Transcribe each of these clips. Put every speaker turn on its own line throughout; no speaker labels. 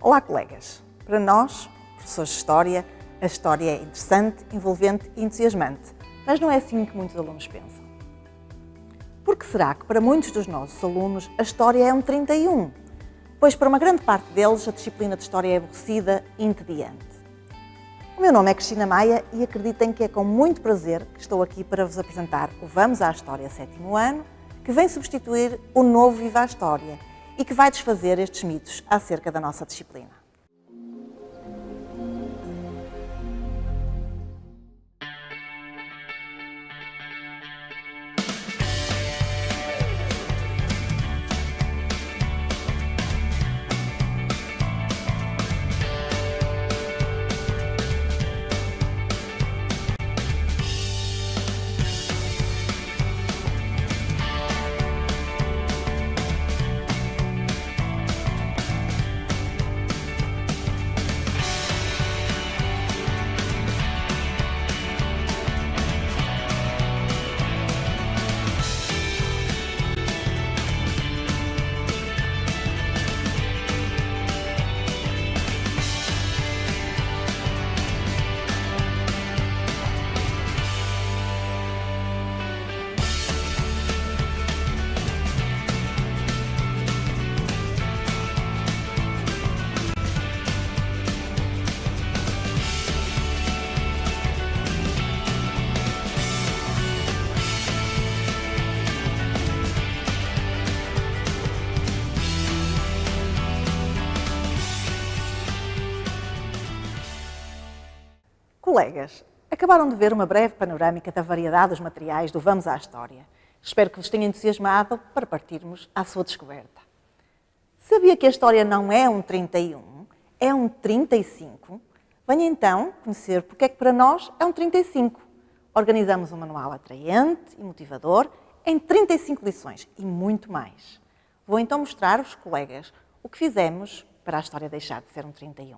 Olá, colegas! Para nós, professores de História, a história é interessante, envolvente e entusiasmante, mas não é assim que muitos alunos pensam. Por que será que para muitos dos nossos alunos a História é um 31? Pois para uma grande parte deles a disciplina de História é aborrecida e entediante. O meu nome é Cristina Maia e acreditem que é com muito prazer que estou aqui para vos apresentar o Vamos à História 7º ano, que vem substituir o novo Viva a História e que vai desfazer estes mitos acerca da nossa disciplina. Colegas, acabaram de ver uma breve panorâmica da variedade dos materiais do Vamos à História. Espero que vos tenha entusiasmado para partirmos à sua descoberta. Sabia que a História não é um 31, é um 35? Venha então conhecer porque é que para nós é um 35. Organizamos um manual atraente e motivador em 35 lições e muito mais. Vou então mostrar aos colegas o que fizemos para a História deixar de ser um 31.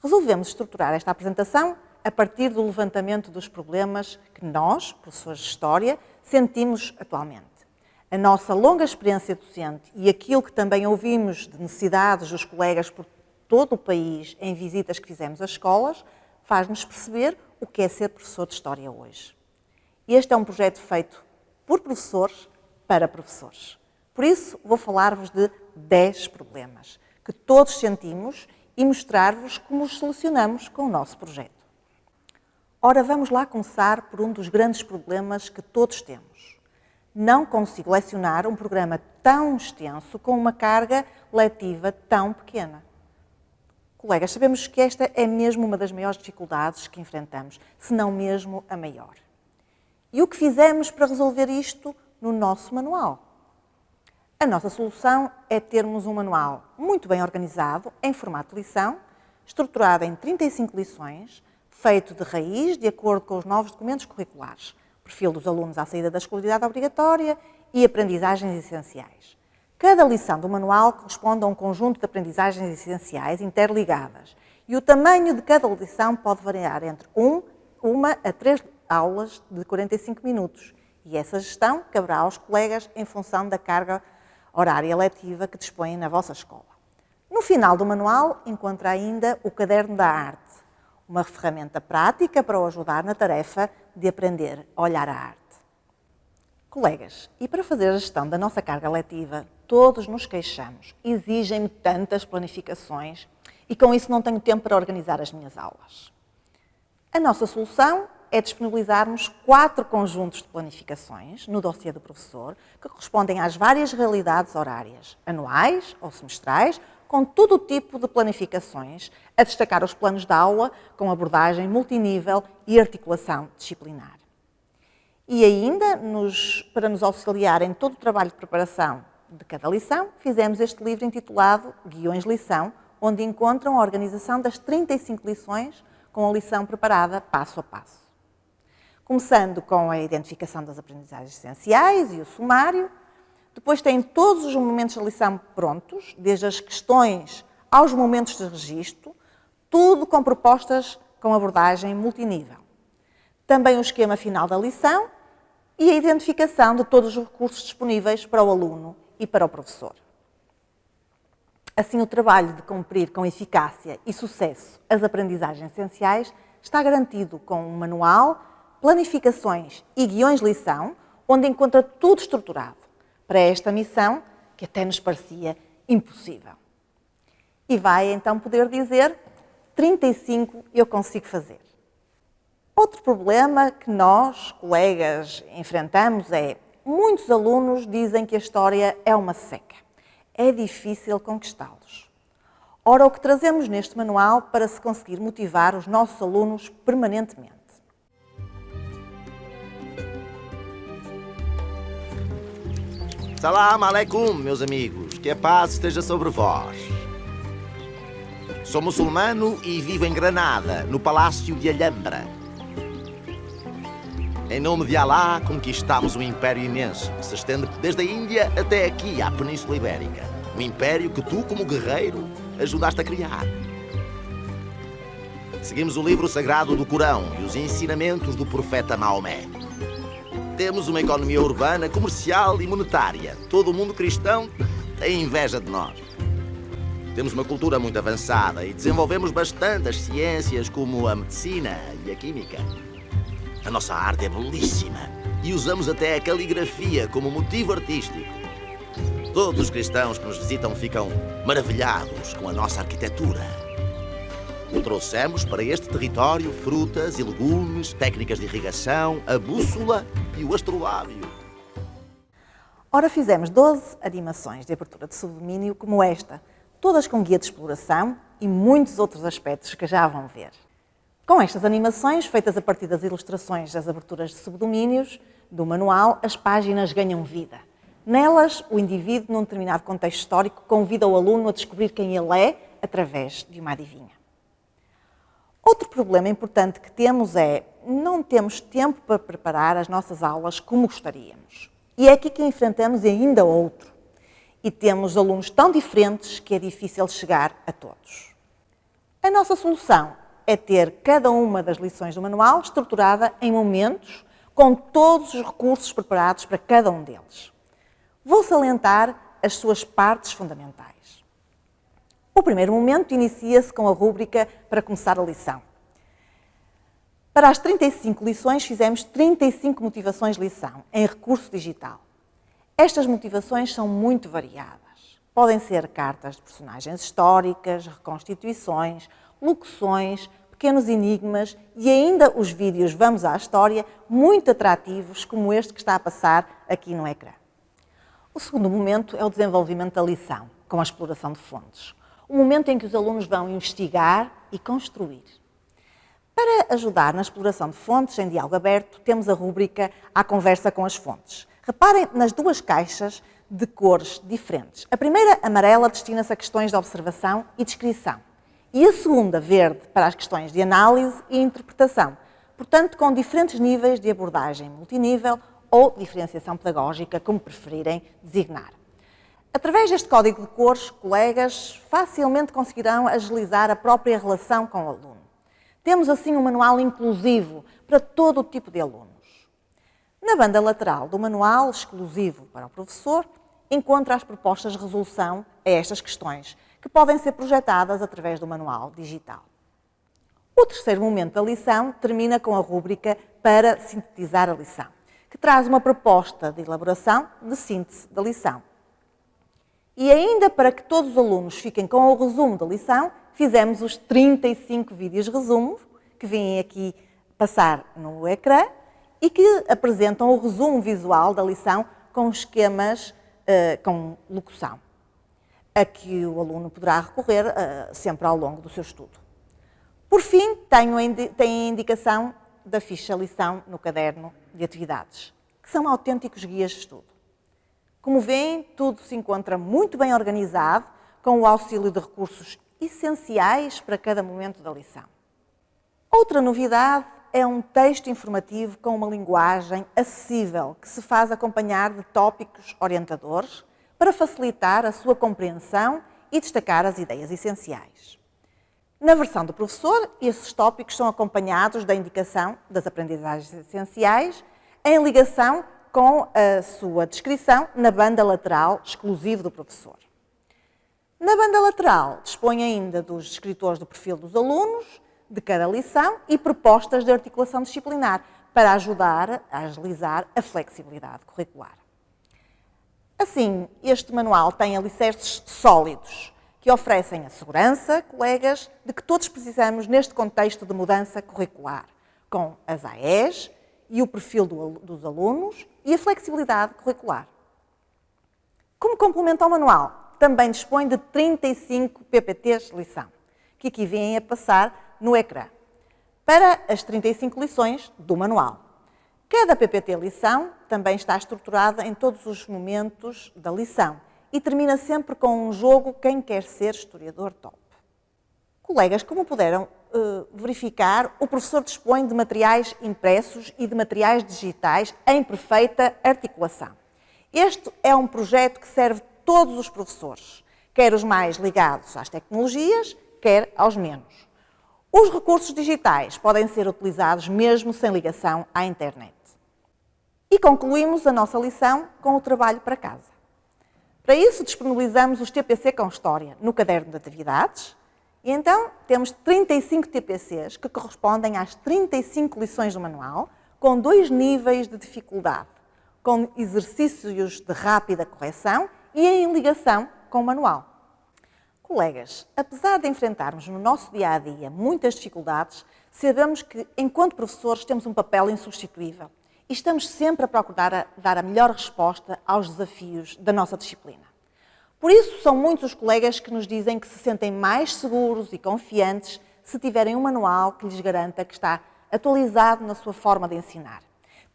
Resolvemos estruturar esta apresentação a partir do levantamento dos problemas que nós, professores de História, sentimos atualmente. A nossa longa experiência docente e aquilo que também ouvimos de necessidades dos colegas por todo o país em visitas que fizemos às escolas, faz-nos perceber o que é ser professor de História hoje. Este é um projeto feito por professores para professores. Por isso, vou falar-vos de 10 problemas que todos sentimos e mostrar-vos como os solucionamos com o nosso projeto. Ora, vamos lá começar por um dos grandes problemas que todos temos. Não consigo lecionar um programa tão extenso com uma carga letiva tão pequena. Colegas, sabemos que esta é mesmo uma das maiores dificuldades que enfrentamos, se não mesmo a maior. E o que fizemos para resolver isto no nosso manual? A nossa solução é termos um manual muito bem organizado, em formato de lição, estruturado em 35 lições, feito de raiz, de acordo com os novos documentos curriculares, perfil dos alunos à saída da escolaridade obrigatória e aprendizagens essenciais. Cada lição do manual corresponde a um conjunto de aprendizagens essenciais interligadas e o tamanho de cada lição pode variar entre 1 a 3 aulas de 45 minutos e essa gestão caberá aos colegas em função da carga horária letiva que dispõem na vossa escola. No final do manual encontra ainda o Caderno da Arte, uma ferramenta prática para o ajudar na tarefa de aprender a olhar a arte. Colegas, e para fazer a gestão da nossa carga letiva, todos nos queixamos, exigem-me tantas planificações e com isso não tenho tempo para organizar as minhas aulas. A nossa solução é disponibilizarmos 4 conjuntos de planificações no dossiê do professor que correspondem às várias realidades horárias, anuais ou semestrais, com todo o tipo de planificações, a destacar os planos de aula com abordagem multinível e articulação disciplinar. E ainda, para nos auxiliar em todo o trabalho de preparação de cada lição, fizemos este livro intitulado Guiões Lição, onde encontram a organização das 35 lições com a lição preparada passo a passo. Começando com a identificação das aprendizagens essenciais e o sumário. Depois tem todos os momentos da lição prontos, desde as questões aos momentos de registro, tudo com propostas com abordagem multinível. Também o esquema final da lição e a identificação de todos os recursos disponíveis para o aluno e para o professor. Assim, o trabalho de cumprir com eficácia e sucesso as aprendizagens essenciais está garantido com um manual, planificações e guiões de lição, onde encontra tudo estruturado para esta missão que até nos parecia impossível. E vai então poder dizer: 35 eu consigo fazer. Outro problema que nós, colegas, enfrentamos é: muitos alunos dizem que a história é uma seca. É difícil conquistá-los. Ora, o que trazemos neste manual para se conseguir motivar os nossos alunos permanentemente?
Salam aleikum, meus amigos. Que a paz esteja sobre vós. Sou muçulmano e vivo em Granada, no Palácio de Alhambra. Em nome de Alá, conquistamos um império imenso, que se estende desde a Índia até aqui, à Península Ibérica. Um império que tu, como guerreiro, ajudaste a criar. Seguimos o livro sagrado do Corão e os ensinamentos do profeta Maomé. Temos uma economia urbana, comercial e monetária. Todo o mundo cristão tem inveja de nós. Temos uma cultura muito avançada e desenvolvemos bastante as ciências como a medicina e a química. A nossa arte é belíssima e usamos até a caligrafia como motivo artístico. Todos os cristãos que nos visitam ficam maravilhados com a nossa arquitetura. Trouxemos para este território frutas e legumes, técnicas de irrigação, a bússola e o astrolábio.
Ora, fizemos 12 animações de abertura de subdomínio como esta, todas com guia de exploração e muitos outros aspectos que já vão ver. Com estas animações, feitas a partir das ilustrações das aberturas de subdomínios do manual, as páginas ganham vida. Nelas, o indivíduo, num determinado contexto histórico, convida o aluno a descobrir quem ele é através de uma adivinha. Outro problema importante que temos é: não temos tempo para preparar as nossas aulas como gostaríamos. E é aqui que enfrentamos ainda outro. E temos alunos tão diferentes que é difícil chegar a todos. A nossa solução é ter cada uma das lições do manual estruturada em momentos, com todos os recursos preparados para cada um deles. Vou salientar as suas partes fundamentais. O primeiro momento inicia-se com a rúbrica para começar a lição. Para as 35 lições, fizemos 35 motivações de lição, em recurso digital. Estas motivações são muito variadas. Podem ser cartas de personagens históricas, reconstituições, locuções, pequenos enigmas e ainda os vídeos Vamos à História, muito atrativos, como este que está a passar aqui no ecrã. O segundo momento é o desenvolvimento da lição, com a exploração de fontes. O momento em que os alunos vão investigar e construir. Para ajudar na exploração de fontes em diálogo aberto, temos a rúbrica À Conversa com as Fontes. Reparem nas duas caixas de cores diferentes. A primeira, amarela, destina-se a questões de observação e descrição. E a segunda, verde, para as questões de análise e interpretação. Portanto, com diferentes níveis de abordagem multinível ou diferenciação pedagógica, como preferirem designar. Através deste código de cores, colegas facilmente conseguirão agilizar a própria relação com o aluno. Temos assim um manual inclusivo para todo o tipo de alunos. Na banda lateral do manual, exclusivo para o professor, encontra as propostas de resolução a estas questões, que podem ser projetadas através do manual digital. O terceiro momento da lição termina com a rúbrica para sintetizar a lição, que traz uma proposta de elaboração de síntese da lição. E ainda para que todos os alunos fiquem com o resumo da lição, fizemos os 35 vídeos resumo, que vêm aqui passar no ecrã e que apresentam o resumo visual da lição com esquemas com locução, a que o aluno poderá recorrer sempre ao longo do seu estudo. Por fim, tem a indicação da ficha lição no caderno de atividades, que são autênticos guias de estudo. Como veem, tudo se encontra muito bem organizado, com o auxílio de recursos essenciais para cada momento da lição. Outra novidade é um texto informativo com uma linguagem acessível, que se faz acompanhar de tópicos orientadores para facilitar a sua compreensão e destacar as ideias essenciais. Na versão do professor, esses tópicos são acompanhados da indicação das aprendizagens essenciais em ligação com a sua descrição na banda lateral exclusiva do professor. Na banda lateral, dispõe ainda dos descritores do perfil dos alunos, de cada lição e propostas de articulação disciplinar para ajudar a agilizar a flexibilidade curricular. Assim, este manual tem alicerces sólidos que oferecem a segurança, colegas, de que todos precisamos neste contexto de mudança curricular, com as AEs e o perfil dos alunos e a flexibilidade curricular. Como complemento ao manual, também dispõe de 35 PPTs de lição, que aqui vêm a passar no ecrã, para as 35 lições do manual. Cada PPT lição também está estruturada em todos os momentos da lição e termina sempre com um jogo Quem quer ser historiador top. Colegas, como puderam verificar, o professor dispõe de materiais impressos e de materiais digitais em perfeita articulação. Este é um projeto que serve todos os professores, quer os mais ligados às tecnologias, quer aos menos. Os recursos digitais podem ser utilizados mesmo sem ligação à internet. E concluímos a nossa lição com o trabalho para casa. Para isso, disponibilizamos os TPC com História no caderno de atividades e então temos 35 TPCs que correspondem às 35 lições do manual, com 2 níveis de dificuldade, com exercícios de rápida correção e em ligação com o manual. Colegas, apesar de enfrentarmos no nosso dia-a-dia muitas dificuldades, sabemos que, enquanto professores, temos um papel insubstituível e estamos sempre a procurar dar a melhor resposta aos desafios da nossa disciplina. Por isso, são muitos os colegas que nos dizem que se sentem mais seguros e confiantes se tiverem um manual que lhes garanta que está atualizado na sua forma de ensinar.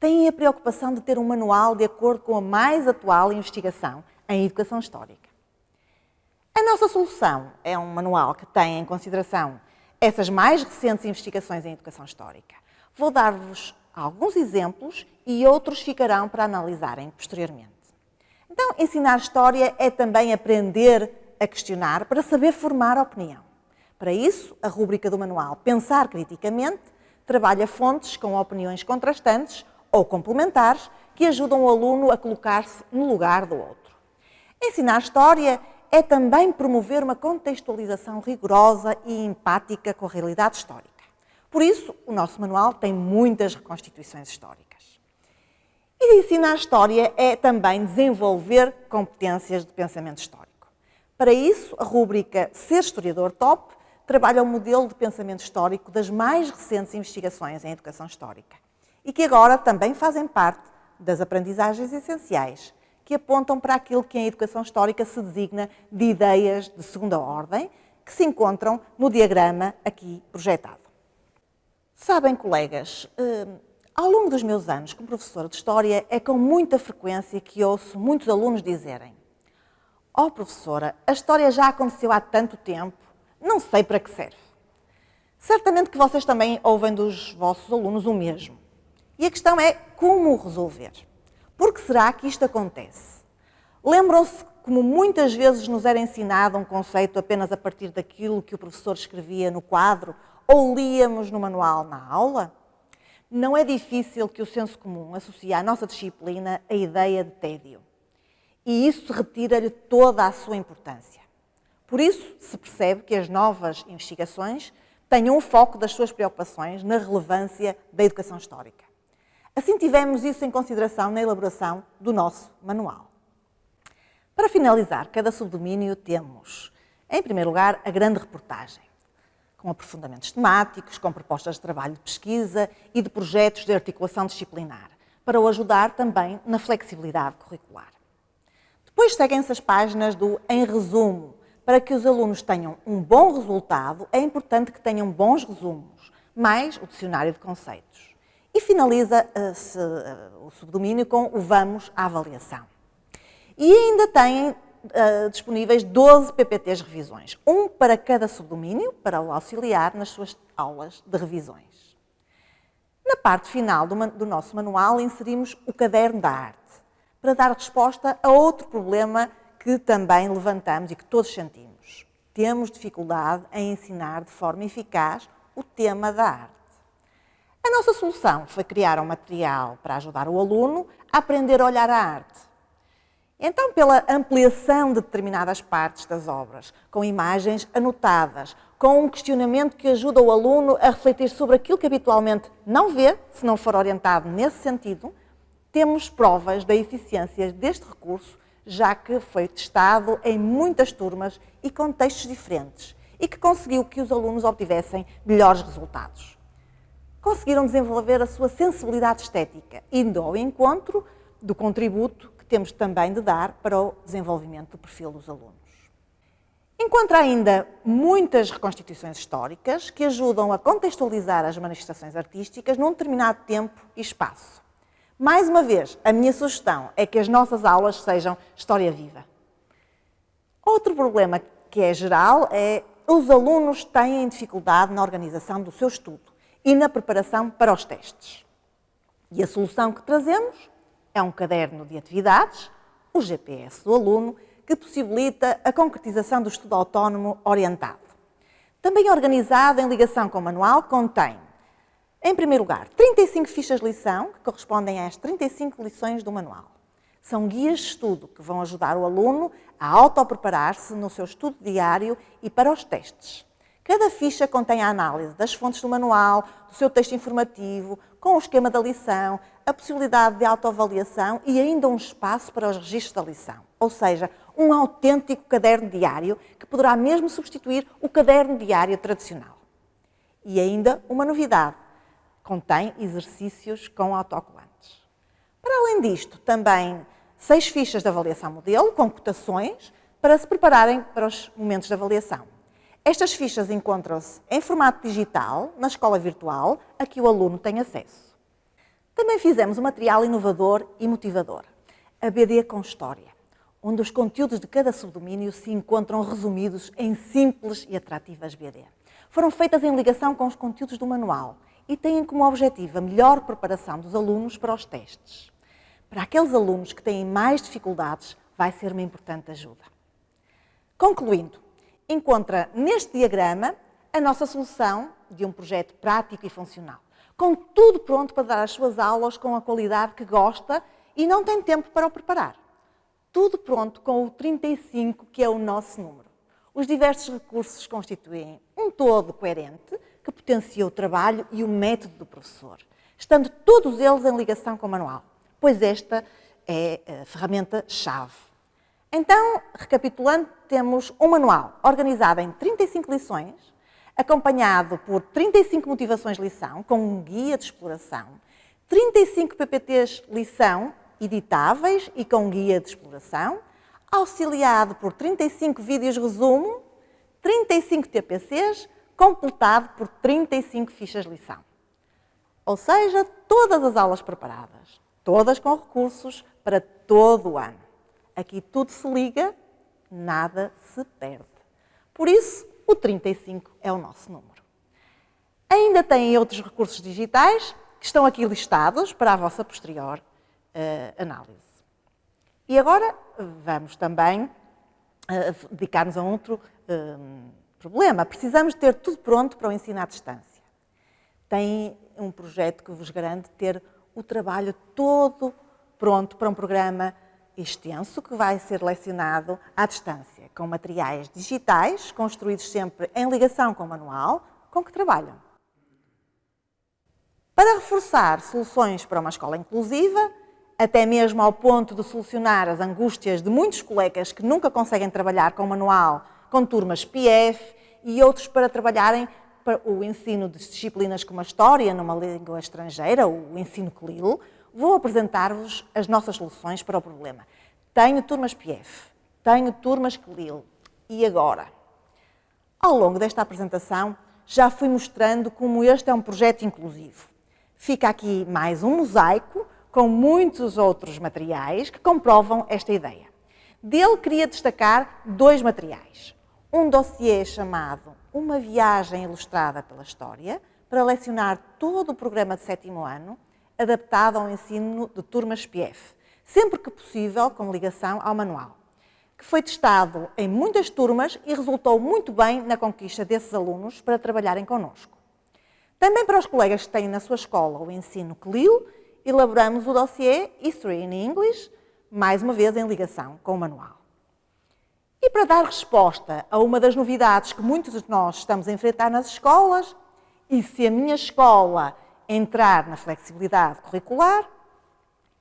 Têm a preocupação de ter um manual de acordo com a mais atual investigação em educação histórica. A nossa solução é um manual que tem em consideração essas mais recentes investigações em educação histórica. Vou dar-vos alguns exemplos e outros ficarão para analisarem posteriormente. Então, ensinar história é também aprender a questionar para saber formar opinião. Para isso, a rúbrica do manual Pensar Criticamente trabalha fontes com opiniões contrastantes ou complementares que ajudam o aluno a colocar-se no lugar do outro. Ensinar história é também promover uma contextualização rigorosa e empática com a realidade histórica. Por isso, o nosso manual tem muitas reconstituições históricas. E ensinar história é também desenvolver competências de pensamento histórico. Para isso, a rúbrica Ser Historiador Top trabalha o modelo de pensamento histórico das mais recentes investigações em educação histórica e que agora também fazem parte das aprendizagens essenciais que apontam para aquilo que em educação histórica se designa de ideias de segunda ordem, que se encontram no diagrama aqui projetado. Sabem, colegas, ao longo dos meus anos como professora de História, é com muita frequência que ouço muitos alunos dizerem: "Oh, professora, a História já aconteceu há tanto tempo, não sei para que serve." Certamente que vocês também ouvem dos vossos alunos o mesmo. E a questão é como resolver. Por que será que isto acontece? Lembram-se como muitas vezes nos era ensinado um conceito apenas a partir daquilo que o professor escrevia no quadro ou líamos no manual na aula? Não é difícil que o senso comum associe à nossa disciplina a ideia de tédio. E isso retira-lhe toda a sua importância. Por isso, se percebe que as novas investigações tenham o foco das suas preocupações na relevância da educação histórica. Assim tivemos isso em consideração na elaboração do nosso manual. Para finalizar cada subdomínio temos, em primeiro lugar, a grande reportagem, com aprofundamentos temáticos, com propostas de trabalho de pesquisa e de projetos de articulação disciplinar, para o ajudar também na flexibilidade curricular. Depois seguem-se as páginas do Em Resumo. Para que os alunos tenham um bom resultado, é importante que tenham bons resumos, mais o dicionário de conceitos. E finaliza-se o subdomínio com o Vamos à Avaliação. E ainda têm disponíveis 12 PPTs revisões, um para cada subdomínio, para o auxiliar nas suas aulas de revisões. Na parte final do nosso manual inserimos o Caderno da Arte, para dar resposta a outro problema que também levantamos e que todos sentimos. Temos dificuldade em ensinar de forma eficaz o tema da arte. A nossa solução foi criar um material para ajudar o aluno a aprender a olhar a arte. Então, pela ampliação de determinadas partes das obras, com imagens anotadas, com um questionamento que ajuda o aluno a refletir sobre aquilo que habitualmente não vê, se não for orientado nesse sentido, temos provas da eficiência deste recurso, já que foi testado em muitas turmas e contextos diferentes e que conseguiu que os alunos obtivessem melhores resultados. Conseguiram desenvolver a sua sensibilidade estética, indo ao encontro do contributo que temos também de dar para o desenvolvimento do perfil dos alunos. Encontra ainda muitas reconstituições históricas que ajudam a contextualizar as manifestações artísticas num determinado tempo e espaço. Mais uma vez, a minha sugestão é que as nossas aulas sejam história viva. Outro problema que é geral é os alunos têm dificuldade na organização do seu estudo e na preparação para os testes. E a solução que trazemos é um caderno de atividades, o GPS do aluno, que possibilita a concretização do estudo autónomo orientado. Também organizado em ligação com o manual, contém, em primeiro lugar, 35 fichas de lição, que correspondem às 35 lições do manual. São guias de estudo que vão ajudar o aluno a autopreparar-se no seu estudo diário e para os testes. Cada ficha contém a análise das fontes do manual, do seu texto informativo, com o esquema da lição, a possibilidade de autoavaliação e ainda um espaço para os registros da lição. Ou seja, um autêntico caderno diário que poderá mesmo substituir o caderno diário tradicional. E ainda uma novidade, contém exercícios com autocolantes. Para além disto, também 6 fichas de avaliação modelo, com cotações, para se prepararem para os momentos de avaliação. Estas fichas encontram-se em formato digital, na escola virtual, a que o aluno tem acesso. Também fizemos um material inovador e motivador, a BD com História, onde os conteúdos de cada subdomínio se encontram resumidos em simples e atrativas BD. Foram feitas em ligação com os conteúdos do manual e têm como objetivo a melhor preparação dos alunos para os testes. Para aqueles alunos que têm mais dificuldades, vai ser uma importante ajuda. Concluindo, encontra neste diagrama a nossa solução de um projeto prático e funcional, com tudo pronto para dar as suas aulas com a qualidade que gosta e não tem tempo para o preparar. Tudo pronto com o 35, que é o nosso número. Os diversos recursos constituem um todo coerente que potencia o trabalho e o método do professor, estando todos eles em ligação com o manual, pois esta é a ferramenta-chave. Então, recapitulando, temos um manual organizado em 35 lições, acompanhado por 35 motivações de lição, com um guia de exploração, 35 PPTs lição editáveis e com guia de exploração, auxiliado por 35 vídeos resumo, 35 TPCs, completado por 35 fichas de lição. Ou seja, todas as aulas preparadas, todas com recursos para todo o ano. Aqui tudo se liga, nada se perde. Por isso, o 35 é o nosso número. Ainda têm outros recursos digitais que estão aqui listados para a vossa posterior análise. E agora vamos também dedicar-nos a outro problema. Precisamos ter tudo pronto para o ensino à distância. Tem um projeto que vos garante ter o trabalho todo pronto para um programa extenso que vai ser lecionado à distância, com materiais digitais, construídos sempre em ligação com o manual com que trabalham. Para reforçar soluções para uma escola inclusiva, até mesmo ao ponto de solucionar as angústias de muitos colegas que nunca conseguem trabalhar com o manual, com turmas PF e outros para trabalharem para o ensino de disciplinas como a História numa língua estrangeira, o ensino CLIL, vou apresentar-vos as nossas soluções para o problema. Tenho turmas PF, tenho turmas CLIL. E agora? Ao longo desta apresentação, já fui mostrando como este é um projeto inclusivo. Fica aqui mais um mosaico com muitos outros materiais que comprovam esta ideia. Dele queria destacar 2 materiais. Um dossiê chamado Uma Viagem Ilustrada pela História, para lecionar todo o programa de 7º ano, adaptado ao ensino de turmas PF, sempre que possível com ligação ao manual, que foi testado em muitas turmas e resultou muito bem na conquista desses alunos para trabalharem connosco. Também para os colegas que têm na sua escola o ensino CLIL, elaboramos o dossiê History in English mais uma vez em ligação com o manual. E para dar resposta a uma das novidades que muitos de nós estamos a enfrentar nas escolas, e se a minha escola entrar na flexibilidade curricular,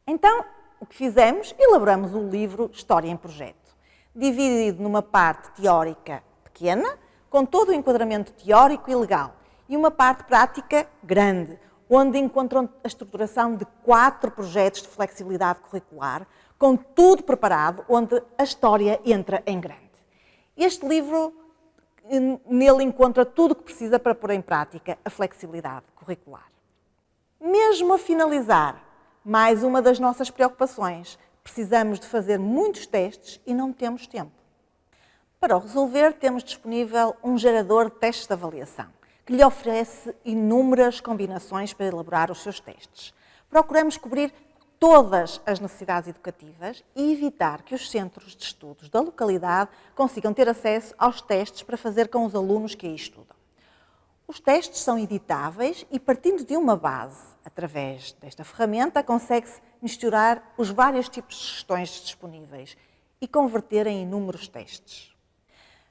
então o que fizemos? Elaboramos o livro História em Projeto, dividido numa parte teórica pequena, com todo o enquadramento teórico e legal, e uma parte prática grande, onde encontram a estruturação de 4 projetos de flexibilidade curricular, com tudo preparado, onde a história entra em grande. Este livro, nele encontra tudo o que precisa para pôr em prática a flexibilidade curricular. Mesmo a finalizar, mais uma das nossas preocupações, precisamos de fazer muitos testes e não temos tempo. Para o resolver, temos disponível um gerador de testes de avaliação, que lhe oferece inúmeras combinações para elaborar os seus testes. Procuramos cobrir todas as necessidades educativas e evitar que os centros de estudos da localidade consigam ter acesso aos testes para fazer com os alunos que aí estudam. Os testes são editáveis e, partindo de uma base, através desta ferramenta, consegue-se misturar os vários tipos de sugestões disponíveis e converter em inúmeros testes.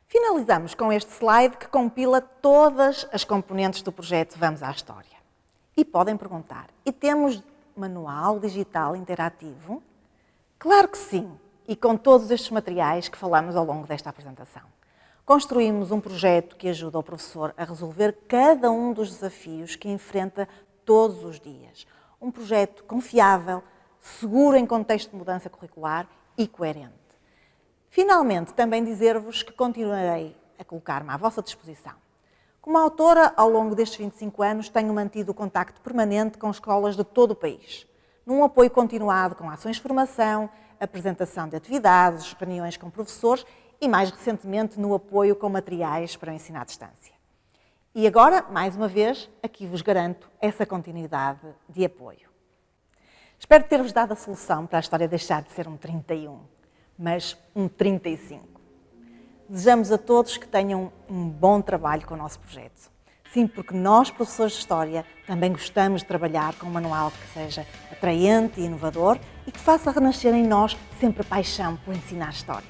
Finalizamos com este slide que compila todas as componentes do projeto Vamos à História. E podem perguntar, e temos manual digital interativo? Claro que sim, e com todos estes materiais que falamos ao longo desta apresentação. Construímos um projeto que ajuda o professor a resolver cada um dos desafios que enfrenta todos os dias. Um projeto confiável, seguro em contexto de mudança curricular e coerente. Finalmente, também dizer-vos que continuarei a colocar-me à vossa disposição. Como autora, ao longo destes 25 anos, tenho mantido o contacto permanente com escolas de todo o país, num apoio continuado com ações de formação, apresentação de atividades, reuniões com professores e, mais recentemente, no apoio com materiais para o ensino à distância. E agora, mais uma vez, aqui vos garanto essa continuidade de apoio. Espero ter-vos dado a solução para a história deixar de ser um 31, mas um 35. Desejamos a todos que tenham um bom trabalho com o nosso projeto. Sim, porque nós, professores de História, também gostamos de trabalhar com um manual que seja atraente e inovador e que faça renascer em nós sempre a paixão por ensinar História.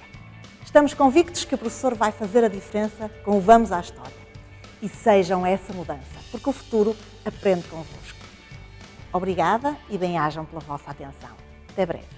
Estamos convictos que o professor vai fazer a diferença com o Vamos à História. E sejam essa mudança, porque o futuro aprende convosco. Obrigada e bem-ajam pela vossa atenção. Até breve.